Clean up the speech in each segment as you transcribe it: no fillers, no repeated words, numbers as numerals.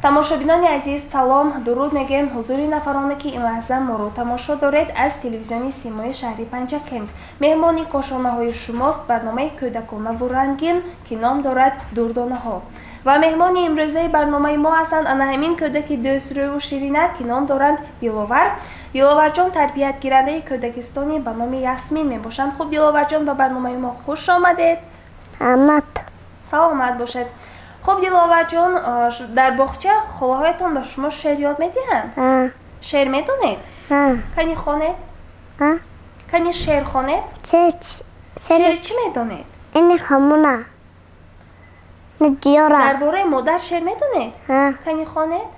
тамошобинони азиз салом, дуруд мегӯем ҳузури нафароне ки ин лаҳза моро тамошо доред аз телевизиони Симои шаҳри Панҷакент. Меҳмони кошонаҳои шумост барномаи кӯдаконаву рангин ки ном дорад Дурдонаҳо. Ва меҳмони имрӯзаи барномаи мо ҳастанд ана ҳамин кӯдаки дӯстрӯю ширинак ки ном доранд Диловар. Диловарҷон тарбиятгирандаи кӯдакистони ба номи Ясмин мебошанд. Хуб, Диловарҷон, ба барномаи мо хуш омадед. Саломат бошед. Хуб, Диловарҷон, дар боғча холаҳоятон ба шумо шеър ёд медиҳанд? Шеър медонед? Кани хонед? Кани шеър хонед? Шеъри чӣ медонед? Хамуна. Дар бораи модар шеър медонед? Кани хонед?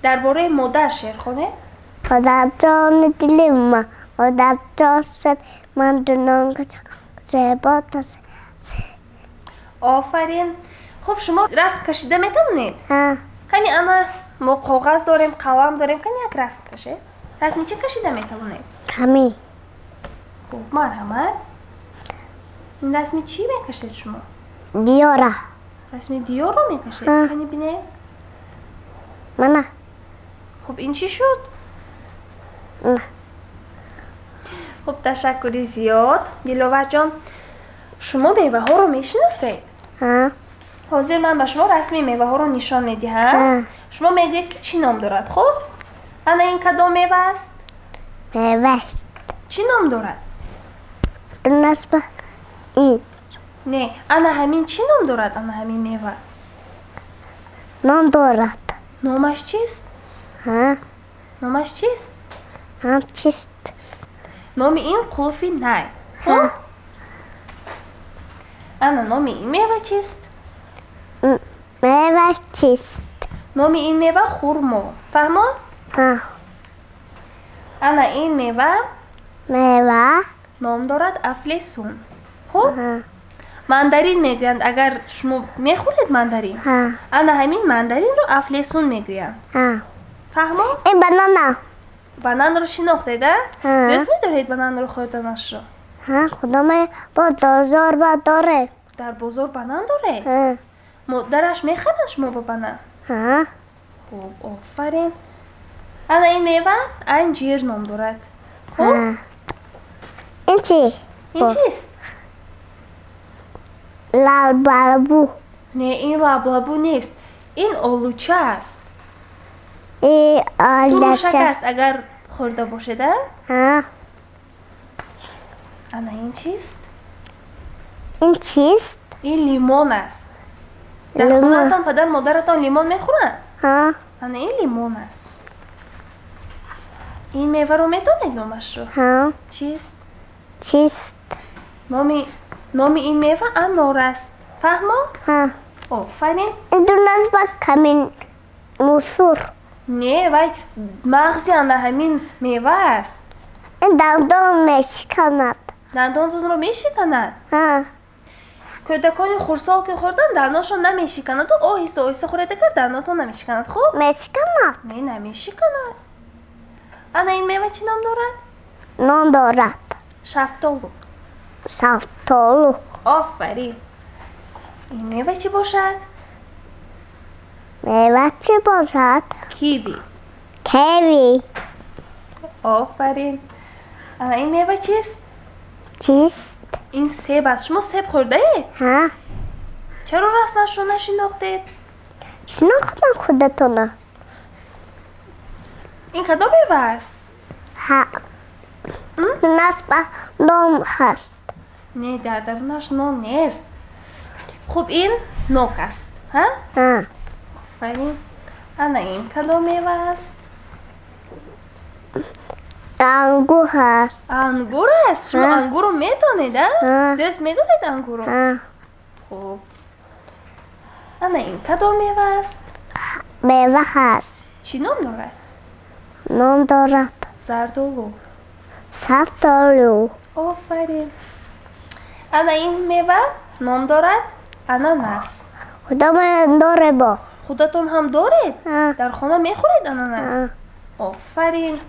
Дар бораи модар шеър хонед? Модарҷони дили ман, модарҷон шуд, ман дунёнга зеботас. Офарин. Хуб, шумо расм кашида метавонед? Кани ана мо коғаз дорем, қалам дорем, кани як расм кашед? Расми чӣ кашида метавонед? Камӣ. Хуб, марҳамат. Ин расми чӣ мекашед шумо? Диёра. Расми диёрро мекашед? Кани бинем. Мана. Хуб, ин чӣ шуд? Хуб, ташаккури зиёд. Диловарҷон, шумо меваҳоро мешиносед? ҳозир ман ба шумо расми меваҳоро нишон медиҳам. Шумо мегӯед ки чӣ ном дорад. Хуб, ана ин кадом мева аст? Меваст. Чӣ ном дорад? Насба ин. Не, ана ҳамин чӣ ном дорад? Ана ҳамин мева Ном дорад. номаш чист? Номаш чист? Чист. Номи ин қулфи най. Хуб, ана номи ин мева чист? Мева чист. Номи ин мева хурмо. Фаҳмо? Ана ин мева ном дорад афлесун. Хуб, мандарин мегӯянд. Агар шумо мехӯред мандарин, ана ҳамин мандаринро афлесун мегӯянд. Фаҳмо? Ин банана. Бананро шинохтед, дӯст медоред бананро хӯрданашро? Худоме бо дозор ба доре. Дар бозор банан доред? Модараш мехарад шумо бо банан? Хуб, офарин. Ана ин мева анҷир ном дорад. Хуб, Ин чӣ? ин чист? Лабалабу. Не, ин лаблабу нест. Ин олуча аст. Турушак аст агар хӯрда бошед. Ана ин чист? Ин чист? Ин лимон аст. Дар хонаатон падар модаратон лимон мехӯранд? Ана ин лимон аст. Ин меваро медонед номашро? Чист? Чист. Номи ин мева анор аст. Фаҳмо? Офарин. Ин дунасба камин мусур. Не, вай мағзи ана ҳамин мева аст. Ин дандон мешиканад. Дандонтонро мешиканад? Кӯдакони хурсол ки хӯрданд дандоншон намешиканаду оҳиста оҳиста хӯред агар дандонтон намешиканад. Хуб? Мешиканад. Не, намешиканад. Ана ин мева чӣ ном дорад? Ном дорад. Шафтолу. Шафтолу. Офарин. Ин мева чӣ бошад? Мева чӣ бошад? Киви. Киви. Офарин. Ана ин мева чист? Чист. Ин себ аст. Шумо себ хӯрдаед? Чаро расмашро нашинохтед? Шинохтам худатона. Ин кадом мева аст? Насба ном ҳаст. Не, дар дарунаш нон нест. Хуб, ин нок аст. Офарин. Ана ин кадом мева аст? Ангур ҳаст. Ангур аст? Шумо ангурро медонед? Дӯст медоред ангурро? Хуб. Ана ин кадом мева аст? Мева ҳаст. Чӣ ном дорад? Ном дорад. Зардолу. Сартолу. Офарин. Ана ин мева ном дорад ананас. Худоме доре бо. Худатон ҳам доред? Дар хона мехӯред ананас? Офарин.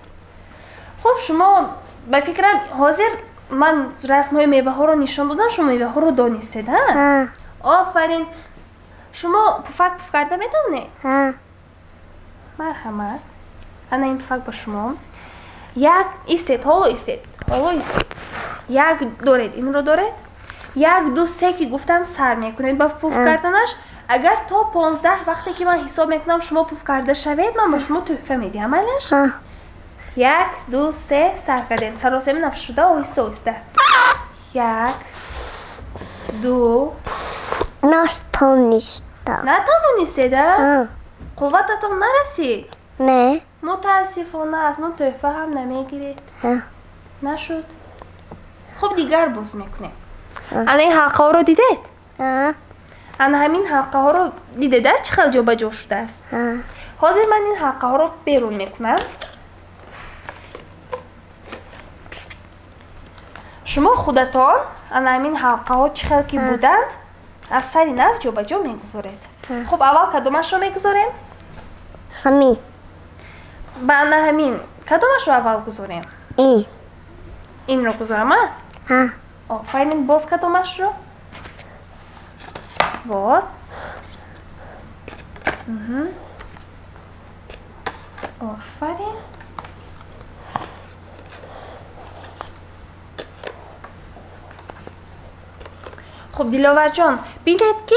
Хуб, шумо ба фикрам ҳозир ман расмҳои меваҳоро нишон додам, шумо меваҳоро донистед? Офарин. شما پفک کرده میتونید؟ ها مرحمت. انا این پفک با شما. یک ایستید، حالا ایستید. یک دارید، این رو دارید. 1 2 3 که گفتم سر میکنید با پف کردنش. اگر تا 15 وقتی که من حساب میکنم شما پف کرده شوید من با شما تحفه میدم. عملش 1 2 3 سر کردیم. سراسیمه نفس شده آهسته 1 2 نتوانستید؟ قوتتون نرسید؟ نه متاسفانه اکنون تحفه هم نمیگیرید. نشد؟ خب دیگر باز میکنیم. انا این حلقه ها رو دیدید؟ انا همین حلقه ها رو دیدید چقدر جا به جا شده است. حاضر من این حلقه ها رو بیرون میکنم. شما خودتان انا همین حلقه ها چقدر که بودند از سری نو جا به جا میگذارید. خب اول کدومش رو میگذاریم؟ همین با انا همین کدومش رو اول گذاریم؟ این رو گذارم من؟ آفرین. باز کدومش رو؟ باز آفرین. خب دلاور جان بینید که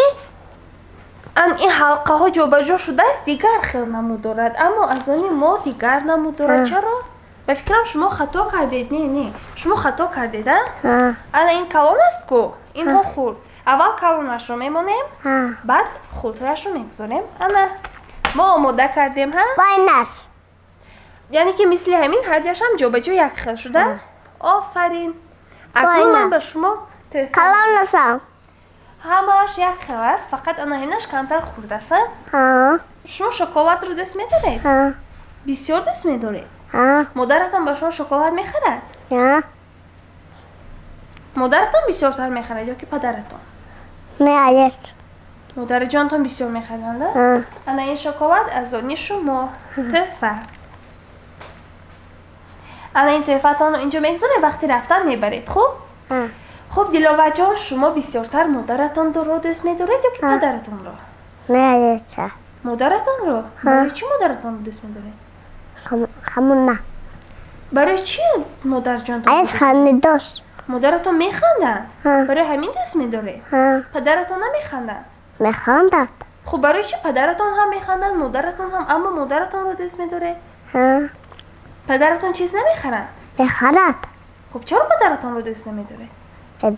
این حلقه ها جا به جا شده است دیگر خیلی نمو دارد اما از آن ما دیگر نمو دارد. چرا؟ به فکرم شما خطا کردید. نه شما خطا کردید. انا این کلون است که اینها خورد. اول کلونش رو میمونیم بعد خورتهایش رو میگذاریم. انا ما آماده کردیم باینس یعنی که مثل همین هر جاش هم جا به جا یک خیل شده. آفرین. اکنون من به شما کلون نسم همهاش یک خیل است فقط انا همینش کمتر خورده است. شما شکلات رو دوست میدارید؟ بسیار دوست میدارید؟ مادرتان با شما شکلات میخرد؟ مادرتان بسیارتر میخرد یا که پدرتان؟ نه ایت مادر جانتان بسیار میخرند؟ انا این شکلات از آن شما تحفه. انا این تحفتان رو اینجا میگذاره وقتی رفتن میبرید. خب دلاور جان شما بسیارتر مادرتان رو دوست میدارید یا که پدرتان رو؟ نه ایت مادرتان رو؟ برای چی مادرتان رو دوست میدارید؟ همون نه برای چی مادر جانتان ایت خندید مادرتان میخندن؟ برای همین دوست میدارید؟ پدرتان نمیخندن؟ میخندد خب برای چی پدرتان هم میخندن مادرتان هم اما مادرتان رو دوست میدارید؟ پدرتان چیز نمیخرن؟ میخرد خب چرا پدرتان رو دوست نمیدارید؟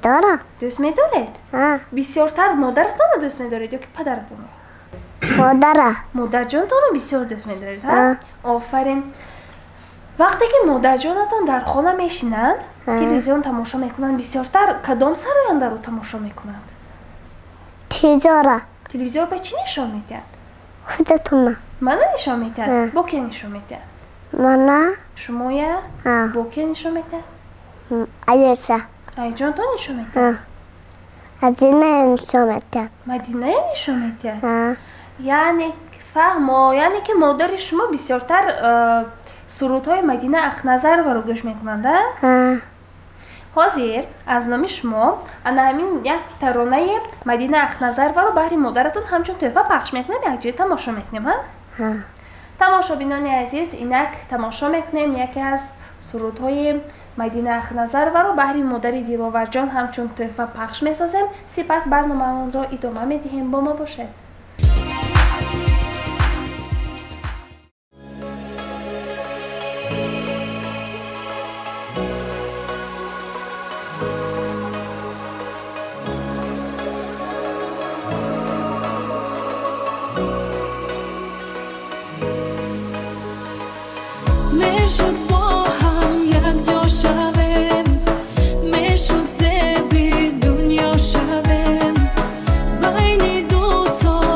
دارم دوست میدارید؟ بسیارتر مادرتان رو دوست میدارید یا که پدرتان رو؟ مادر جانتان رو بسیار دوست میدارید. آفرین. وقتی که مادر جانتان در خانه میشینند تلویزیون تماشا میکنند بسیارتر کدام سراینده رو تماشا میکنند؟ تلویزیون به چی نشان میدهد؟ خودتون من نشان میدهد؟ با کی نشان میدهد؟ من شما یا؟ با کی نشان میدهد؟ ایسا ای جانتان نشان میدهد؟ مدینه نشان میدهد مدینه نشان میدهد؟ یعنی فهمو یعنی که مادر شما بسیارتر سرودهای مدینه اخنظر رو گوش میکنند؟ حاضر از نام شما انا همین یک ترانه مدینه اخنظر رو برای مادرتون همچون تحفه پخش میکنیم یک جای تماشا میکنیم. تماشا بینان عزیز اینک تماشا میکنیم یکی از سرودهای مدینه اخنظر رو برای مادر دلاور جان همچون تحفه پخش میسازیم. سپس برنامه را ادامه میدهیم. با ما باشد. So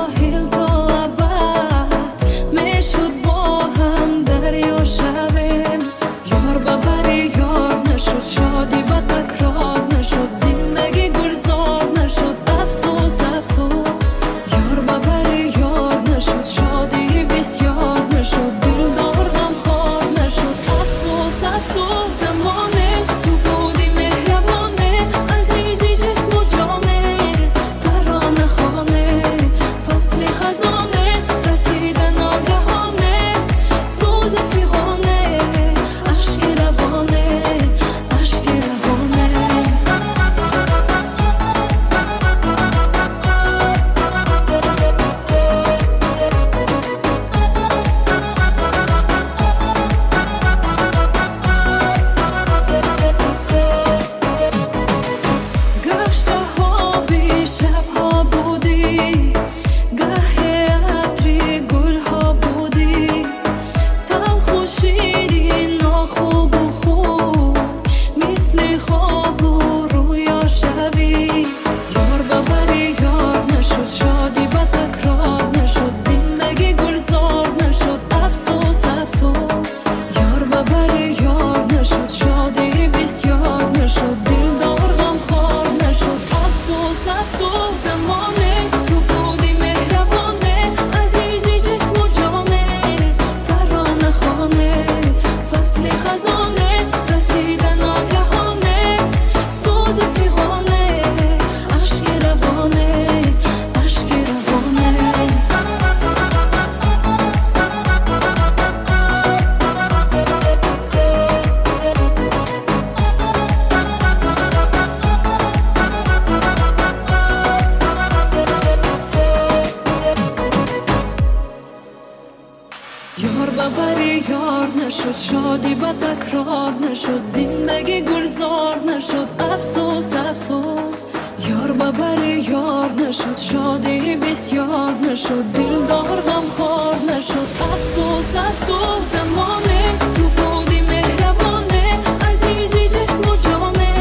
ببری یار نشد شادی با تکرار نشد زندگی گلزار نشد افسوس افسوس یار ببری یار نشد شادی بسیار نشد دلدار غمخوار نشد افسوس افسوس زمانه تو بودی مهربانه عزیزی جسم و جانه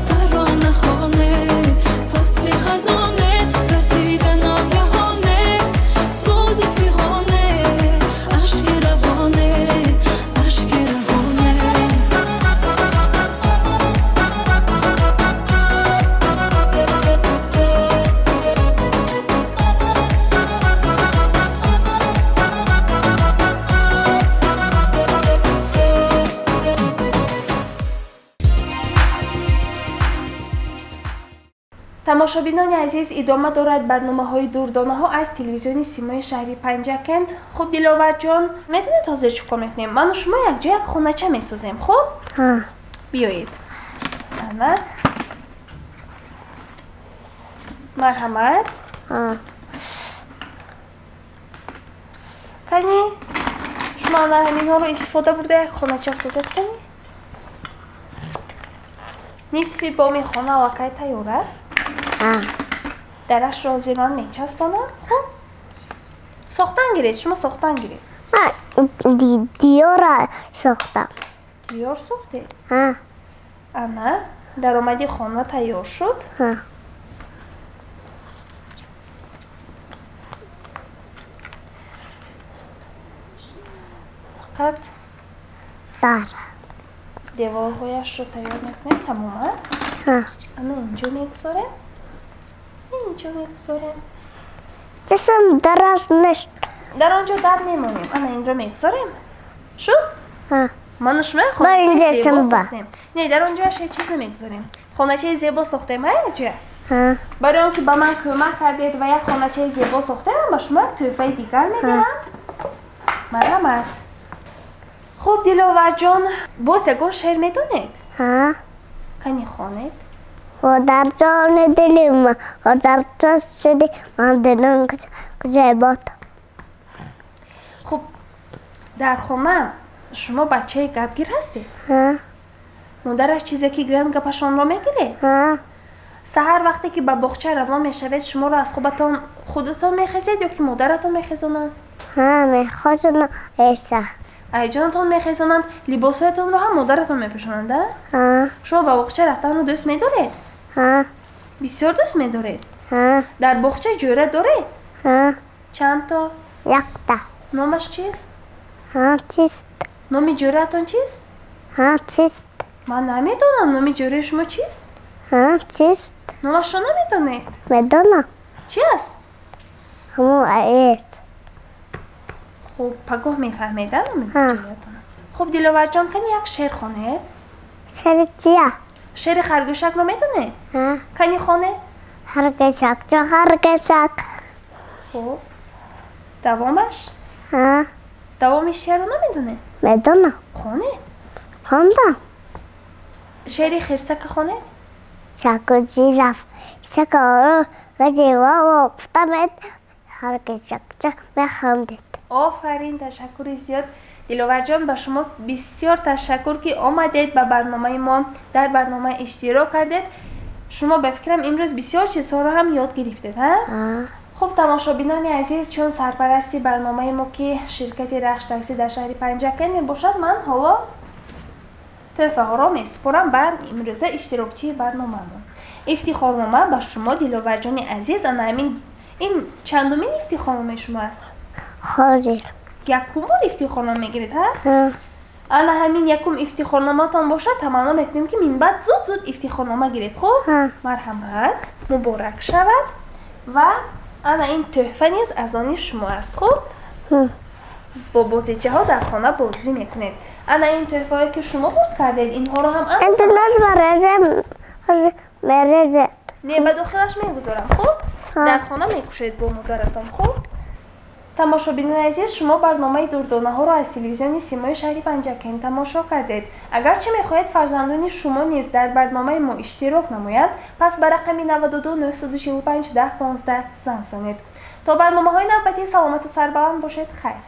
ترانه خانه فصل خزانه رسیدن آگهانه سوز فیغانه عشق روانه عشق روانه тамошобинони азиз, идома дорад барномаҳои дурдонаҳо аз телевизиони Симои шаҳри Панҷакент. Хуб, Диловарҷон, метавонед ҳозир чӣ кор мекунем? Ману шумо якҷо як хонача месозем, хуб? Биёед. Ана. Марҳамат. Кани, шумо ана ҳаминҳоро истифода бурда як хонача созед кани. Нисфи боми хона аллакай тайёр аст. Дарашро зирман мечаспонам. Хуб. Сохтан гиред, шумо сохтан гиред. Диёра сохтам. Диёр сохтед? Ана, даромади хона тайёр шуд. Фақат Дар. деворҳояшро тайёр мекунем тамоман. Ана инҷо мегузорем. Инҷо мегузорем. Чашам дараз нест. Дар онҷо дар мемонем. Ана инро мегузорем. Шуд? Ману шумо Ба хоначаи инҷа зебо симба. сохтем. Не, дар онҷо ҳеҷ чиз намегузорем. Хоначаи зебо сохтем аҷа. Барои он ки ба ман кӯмак кардед ва як хоначаи зебо сохтем, ба шумо як тӯҳфаи дигар медиҳам. Марҳамат. Хуб, Диловарҷон, боз ягон шеър медонед? Кани хонед. Дар ҷони дили ман, дар ҷоз шуди ман дилам куҷайбот. Хуб, дар хона шумо бачаи гапгир ҳастед? Модараш чизе ки гӯям гапашонро мегиред? Саҳар вақте ки ба боғча равон мешавед, шуморо аз хобатон худатон мехезед ё ки модаратон мехезонанд? Мехозонам эса. Айҷонатон мехезонанд, либосҳоятонро ҳам модаратон мепӯшонанд? Шумо ба боғча рафтанро дӯст медоред? Бисёр дӯст медоред? Дар боғча ҷӯра доред? Чандто? Якта. Номаш чист? Чист. Номи ҷӯраатон чист? Чист. Ман намедонам номи ҷӯраи шумо чист? Чист. Номашро намедонед? Медонам. Чӣ аст? Ҳамо аес. Хуб, пагоҳ мефаҳмед номи ҷӯраатон. Хуб, Диловарҷон, кани як шеър хонед? Шери чия? шери харгӯшакро медонед? Кани хонед? Харгӯшак, ҷо харгӯшак. Хуб. Давомаш? Давоми шеърро намедонед? Медонам. Хонед? Хондам. шери хирсака хонед? Чаку жираф, шакаро ғаҷива офтамед. Харгӯшак, ҷо механдед. Офарин, ташаккури зиёд. Диловарҷон, ба шумо бисёр ташаккур ки омадед ба барномаи мо дар барнома иштирок кардед. Шумо ба фикрам имрӯз бисёр чизҳоро ҳам ёд гирифтед, хуб, тамошобинони азиз, чун сарпарасти барномаи мо ки ширкати Рахш такси дар шаҳри Панҷакент мебошад, ман ҳоло тӯҳфаҳоро месупорам ба имрӯза иштирокчии барномамон. Ифтихорнома ба шумо, Диловарҷони азиз. Ана ҳамин ин чандумин ифтихорномаи шумо аст? Ҳозир. Якум бор ифтихорнома мегиред, ана ҳамин якум ифтихорноматон бошад, таманно мекунем ки минбаъд зуд ифтихорнома гиред. Хуб, марҳамат, муборак шавад. Ва ана ин тӯҳфа низ аз они шумо аст. Хуб, бо бозичаҳо дар хона бозӣ мекунед. Ана ин тӯҳфаҳое ки шумо бурд кардед, инҳоро ҳам мерезед. Не, ба дохилаш мегузорам. Хуб, дар хона мекушед бо модаратон. Хуб, тамошобинони азиз, шумо барномаи дурдонаҳоро аз телевизиони Симои шаҳри Панҷакент тамошо кардед. Агарчи мехоҳед фарзандони шумо низ дар барномаи мо иштирок намоянд, пас ба рақами 92 945 10 15 занг занед. То барномаҳои навбатӣ саломату сарбаланд бошед. Хайр.